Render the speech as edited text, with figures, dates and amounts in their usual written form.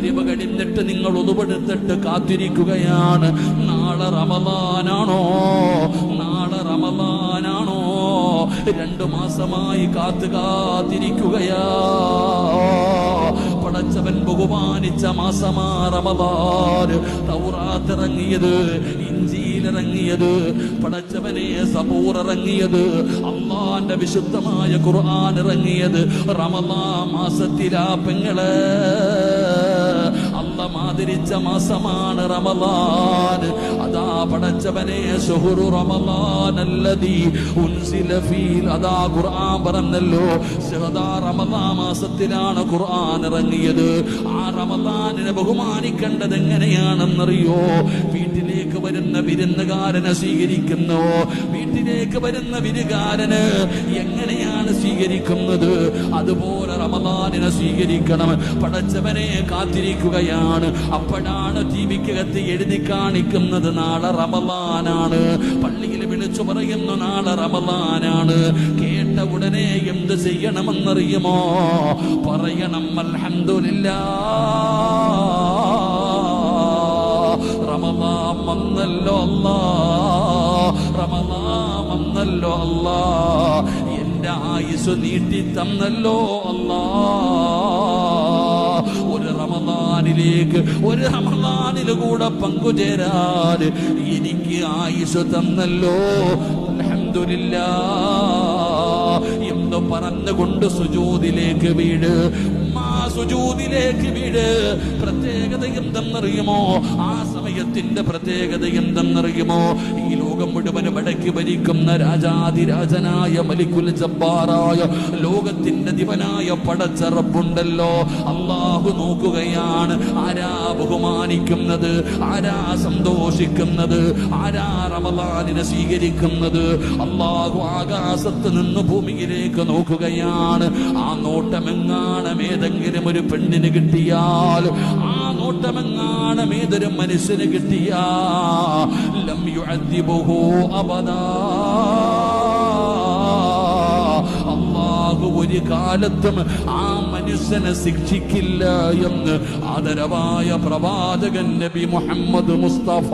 മഗ്‌രിബ് കഴിഞ്ഞിട്ട് നിങ്ങൾ ഉളുവെടുത്തിട്ട് കാത്തിരിക്കുകയാണ്. നാളെ റമളാനാണോ, നാളെ റമളാനാണോ? 2 മാസമായി കാത്തിരിക്കുകയാ. പടച്ചവൻ ബഹുമാനിച്ച മാസമാ റമളാൻ. തൗറാത്ത് ഇറങ്ങിയത്, ഇഞ്ചീൽ ഇറങ്ങിയത്, പടച്ചവനെ സബൂർ ഇറങ്ങിയത്, അല്ലാഹുവിന്റെ വിശുദ്ധമായ ഖുർആൻ ഇറങ്ങിയത് റമളാൻ മാസത്തിലാ പെങ്ങളെ. അല്ലാഹ് മാതിരിച്ച മാസമാണ് റമളാൻ. അതാ പടച്ചവനെ ശുഹ്റു റമളാൻ അല്ലദീ ഉൻസില ഫീൽ, അതാ ഖുർആൻ പറഞ്ഞല്ലോ സദാ റമളാൻ മാസത്തിലാണ് ഖുർആൻ ഇറങ്ങിയത്. ആ റമളാനിനെ ബഹുമാനിക്കേണ്ടത് എങ്ങനെയാണെന്നറിയോ? വീട്ടിലേക്ക് വരുന്ന വിരുന്നുകാരനെ സ്വീകരിക്കുന്നു. വീട്ടിലേക്ക് വരുന്ന വിരുന്നുകാരന് എങ്ങനെയാണ് സ്വീകരിക്കുന്നത്? അതുപോലെ റമളാനിനെ സ്വീകരിക്കണം. പടച്ചവനെ കാത്തിരിക്കുകയാണ്. അപ്പോഴാണ് ടിവിക്കകത്ത് എഴുതി കാണിക്കുന്നത് നാളെ റമളാനാണ്. പള്ളിയിൽ വിളിച്ചു പറയുന്നു നാളെ റമളാനാണ്. കേട്ട ഉടനെ എന്ത് ചെയ്യണമെന്നറിയുമോ? പറയണം അൽഹംദുലില്ലാഹ്, റമളാൻ വന്നല്ലോ അല്ലാഹ്, റമളാൻ വന്നല്ലോ അല്ലാഹ്, എന്റെ ആയുസ് നീട്ടി തന്നല്ലോ അല്ലാഹ്. ഒരു റമളാനിൽ കൂടെ പങ്കുചേരാൻ എനിക്ക് ആയുസ് തന്നല്ലോ, അൽഹംദുലില്ലാഹ് എന്ന് പറഞ്ഞുകൊണ്ട് സുജൂദിലേക്ക് വീട്. സുജൂദിലേക്ക് വീട്. പ്രത്യേകത എന്തെന്നറിയുമോ? ആ സമയത്തിന്റെ പ്രത്യേകത എന്തെന്നറിയുമോ? ഈ ലോകം മുഴുവൻ വടക്കി ഭരിക്കുന്ന രാജാതിരാജനായ മലിക്കുൽ ജബ്ബാറായ ലോകത്തിന്റെ ദിവനായ പടച്ച റബ്ബുണ്ടല്ലോ, അല്ലാഹു നോക്കുകയാണ്. ആരാ ബഹുമാനിക്കുന്നത്? ആരാ സന്തോഷിക്കുന്നത്? ആരാ റമളാനിനെ സ്വീകരിക്കുന്നത്? അല്ലാഹു ആകാശത്ത് നിന്ന് ഭൂമിയിലേക്ക് നോക്കുകയാണ്. ആ നോട്ടമെങ്ങാനും ഏതെങ്കിലും ഒരു പെണ്ണിന് കിട്ടിയാൽ, ആ നോട്ടമെങ്ങാനും ഏതൊരു മനുഷ്യന് കിട്ടിയാ, ലം യുഅദ്ദിബുഹു അബദാ, അല്ലാഹു ഒരു കാലത്തും ആ മനുഷ്യനെ ശിക്ഷിക്കില്ല എന്ന് ആദരവായ പ്രവാചകൻ നബി മുഹമ്മദ് മുസ്തഫ.